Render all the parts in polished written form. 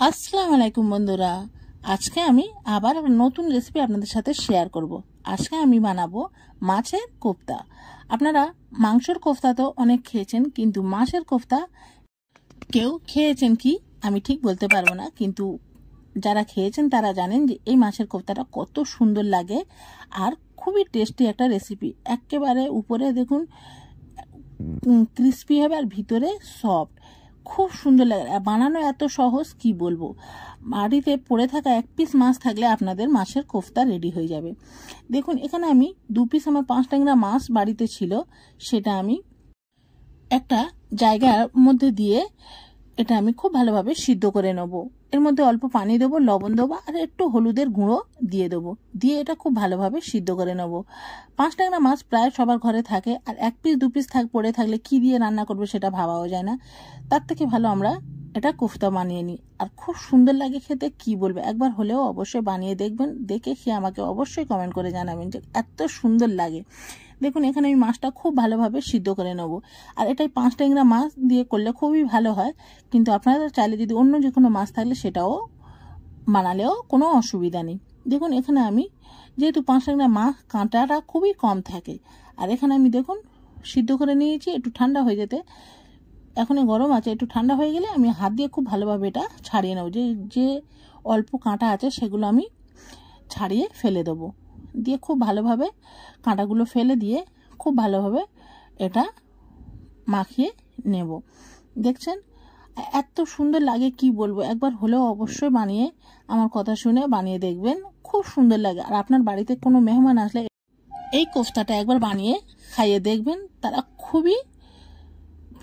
আসসালামু আলাইকুম বন্ধুরা। আজকে আমি আবার নতুন রেসিপি আপনাদের সাথে শেয়ার করব। আজকে আমি বানাবো মাছের কোফতা। আপনারা মাংসের কোফতা তো অনেক খেয়েছেন, কিন্তু মাছের কোফতা কেউ খেয়েছেন কি আমি ঠিক বলতে পারবো না, কিন্তু যারা খেয়েছেন তারা জানেন যে এই মাছের কোফতাটা কত সুন্দর লাগে আর খুবই টেস্টি একটা রেসিপি। একেবারে উপরে দেখুন ক্রিস্পি হবে আর ভিতরে সফট, খুব সুন্দর লাগে। আর বানানো এত সহজ কি বলবো। বাড়িতে পড়ে থাকা এক পিস মাছ থাকলে আপনাদের মাছের কোফতা রেডি হয়ে যাবে। দেখুন এখানে আমি 2 পিস, আমার 5 ট্যাংরা মাছ বাড়িতে ছিল, সেটা আমি একটা জায়গার মধ্যে দিয়ে এটা আমি খুব ভালোভাবে সিদ্ধ করে নেব। এর মধ্যে অল্প পানি দেবো, লবণ দেবো আর একটু হলুদের গুঁড়ো দিয়ে দেবো, দিয়ে এটা খুব ভালোভাবে সিদ্ধ করে নেব। 5 ট্যাংরা মাছ প্রায় সবার ঘরে থাকে, আর 1 পিস 2 পিস পড়ে থাকলে কি দিয়ে রান্না করবে সেটা ভাবাও যায় না। তার থেকে ভালো আমরা এটা কোফতা বানিয়ে নিই, আর খুব সুন্দর লাগে খেতে কি বলবো। একবার হলেও অবশ্যই বানিয়ে দেখবেন, দেখে খেয়ে আমাকে অবশ্যই কমেন্ট করে জানাবেন যে এত সুন্দর লাগে। দেখুন এখানে আমি মাছটা খুব ভালোভাবে সিদ্ধ করে নেব, আর এটাই 5 ট্যাংরা মাছ দিয়ে করলে খুবই ভালো হয়, কিন্তু আপনারা চাইলে যদি অন্য যে কোনো মাছ থাকলে সেটাও বানালেও কোনো অসুবিধা নেই। দেখুন এখানে আমি যেহেতু 5 ট্যাংরা মাছ কাঁটাটা খুবই কম থাকে, আর এখানে আমি দেখুন সিদ্ধ করে নিয়েছি একটু ঠান্ডা হয়ে যেতে। এখন গরম আছে, একটু ঠান্ডা হয়ে গেলে আমি হাত দিয়ে খুব ভালোভাবে এটা ছাড়িয়ে নেব। যে অল্প কাঁটা আছে সেগুলো আমি ছাড়িয়ে ফেলে দেবো, দিয়ে খুব ভালোভাবে কাঁটাগুলো ফেলে দিয়ে খুব ভালোভাবে এটা মাখিয়ে নেব। দেখছেন এত সুন্দর লাগে কি বলবো। একবার হলেও অবশ্যই বানিয়ে আমার কথা শুনে বানিয়ে দেখবেন, খুব সুন্দর লাগে। আর আপনার বাড়িতে কোনো মেহমান আসলে এই কোফতাটা একবার বানিয়ে খাইয়ে দেখবেন, তারা খুবই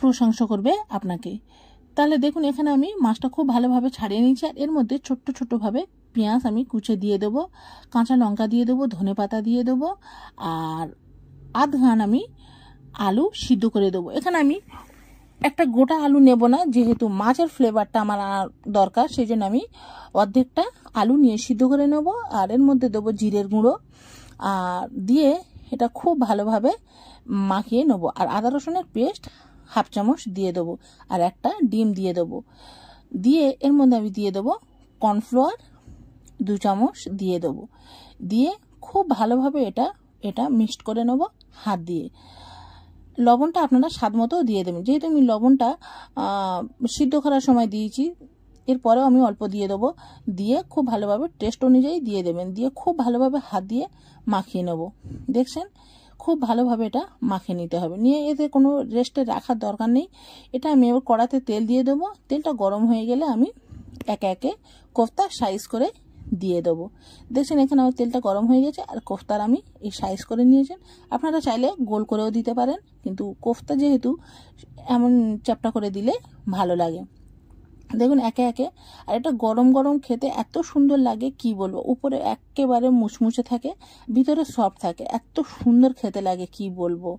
প্রশংসা করবে আপনাকে। তাহলে দেখুন এখানে আমি মাছটা খুব ভালোভাবে ছাড়িয়ে নিয়েছি, আর এর মধ্যে ছোট্ট ছোট্টভাবে পেঁয়াজ আমি কুচে দিয়ে দেবো, কাঁচা লঙ্কা দিয়ে দেবো, ধনেপাতা দিয়ে দেবো, আর আধ ঘান আমি আলু সিদ্ধ করে দেবো। এখানে আমি একটা গোটা আলু নেব না, যেহেতু মাছের ফ্লেভারটা আমার দরকার, সেই জন্য আমি অর্ধেকটা আলু নিয়ে সিদ্ধ করে নেব। আর এর মধ্যে দেবো জিরের গুঁড়ো, আর দিয়ে এটা খুব ভালোভাবে মাখিয়ে নেব। আর আদা রসুনের পেস্ট হাফ চামচ দিয়ে দেবো, আর একটা ডিম দিয়ে দেবো। দিয়ে এর মধ্যে আমি দিয়ে দেবো কর্নফ্লাওয়ার 2 চামচ দিয়ে দেবো, দিয়ে খুব ভালোভাবে এটা মিক্সড করে নেব হাত দিয়ে। লবণটা আপনারা স্বাদ মতো দিয়ে দেবেন, যেহেতু আমি লবণটা সিদ্ধ করার সময় দিয়েছি, এরপরেও আমি অল্প দিয়ে দেবো, দিয়ে খুব ভালোভাবে টেস্ট অনুযায়ী দিয়ে দেবেন, দিয়ে খুব ভালোভাবে হাত দিয়ে মাখিয়ে নেব। দেখছেন খুব ভালোভাবে এটা মাখিয়ে নিতে হবে, নিয়ে এতে কোনো রেস্টে রাখার দরকার নেই। এটা আমি এবার কড়াতে তেল দিয়ে দেবো, তেলটা গরম হয়ে গেলে আমি একে একে কোফতা সাইজ করে দিয়ে দেবো। দেখছেন এখানে আমার তেলটা গরম হয়ে গেছে, আর কোফতার আমি এই সাইজ করে নিয়েছেন। আপনারা চাইলে গোল করেও দিতে পারেন, কিন্তু কোফতা যেহেতু এমন চ্যাপটা করে দিলে ভালো লাগে। দেখুন একে একে, আর এটা গরম গরম খেতে এত সুন্দর লাগে কি বলবো। উপরে একেবারে মুচমুচে থাকে, ভিতরে সফট থাকে, এত সুন্দর খেতে লাগে কি বলবো।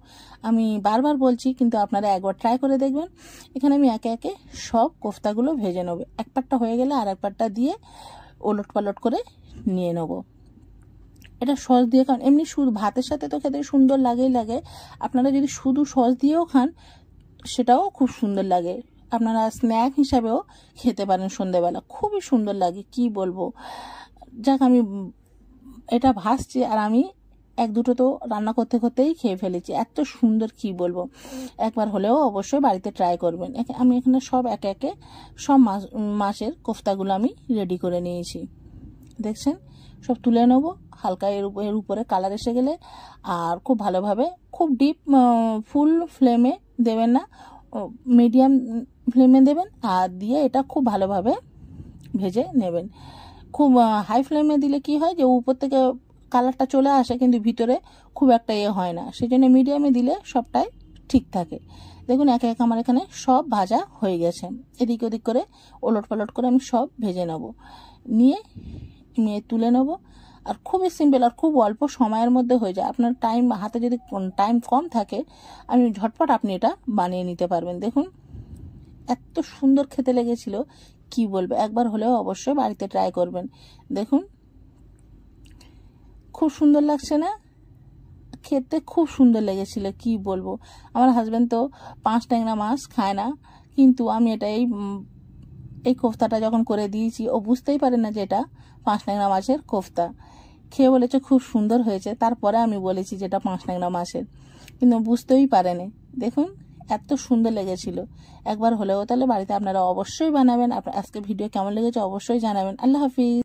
আমি বারবার বলছি, কিন্তু আপনারা একবার ট্রাই করে দেখবেন। এখানে আমি একে একে সব কোফতাগুলো ভেজে নেব, এক পাটটা হয়ে গেলে আর এক পাটটা দিয়ে ওলট পালট করে নিয়ে নেব। এটা সস দিয়ে খান, এমনি শুধু ভাতের সাথে তো খেতে সুন্দর লাগেই লাগে, আপনারা যদি শুধু সস দিয়েও খান সেটাও খুব সুন্দর লাগে। আপনারা স্ন্যাক হিসাবেও খেতে পারেন সন্ধ্যেবেলা, খুবই সুন্দর লাগে কি বলবো। যাক আমি এটা ভাসছি, আর আমি 1-2টো তো রান্না করতে করতেই খেয়ে ফেলেছি, এত সুন্দর কি বলবো। একবার হলেও অবশ্যই বাড়িতে ট্রাই করবেন। আমি এখানে সব একে একে সব মাছের কোফতাগুলো আমি রেডি করে নিয়েছি। দেখছেন সব তুলে নেব, হালকা এর উপরে কালার এসে গেলে, আর খুব ভালোভাবে, খুব ডিপ ফুল ফ্লেমে দেবেন না, মিডিয়াম ফ্লেমে দেবেন, আর দিয়ে এটা খুব ভালোভাবে ভেজে নেবেন। খুব হাই ফ্লেমে দিলে কি হয় যে উপর থেকে কালারটা চলে আসে, কিন্তু ভিতরে খুব একটা হয় না, সেই জন্য মিডিয়ামে দিলে সবটাই ঠিক থাকে। দেখুন একে একে আমার এখানে সব ভাজা হয়ে গেছে, এদিক ওদিক করে ওলট পালট করে আমি সব ভেজে নেব, নিয়ে তুলে নেব। আর খুবই সিম্পল, আর খুব অল্প সময়ের মধ্যে হয়ে যায়। আপনার হাতে যদি টাইম কম থাকে, আমি ঝটপট আপনি এটা বানিয়ে নিতে পারবেন। দেখুন এত সুন্দর খেতে লেগেছিল কি বলবো, একবার হলেও অবশ্যই বাড়িতে ট্রাই করবেন। দেখুন খুব সুন্দর লাগছে না, খেতে খুব সুন্দর লেগেছিল কি বলবো। আমার হাজব্যান্ড তো 5 ট্যাংরা মাছ খায় না, কিন্তু আমি এটা এই এই কোফতাটা যখন করে দিয়েছি ও বুঝতেই পারে না যে এটা পাঁচ ন্যাংরা মাছের কোফতা। খেয়ে বলেছে খুব সুন্দর হয়েছে, তারপরে আমি বলেছি যে এটা পাঁচ ন্যাংরা মাছের, কিন্তু বুঝতেই পারেনি। দেখুন এত সুন্দর লেগেছিল। একবার হলেও তাহলে বাড়িতে আপনারা অবশ্যই বানাবেন। আজকে ভিডিও কেমন লেগেছে অবশ্যই জানাবেন। আল্লাহ হাফিজ।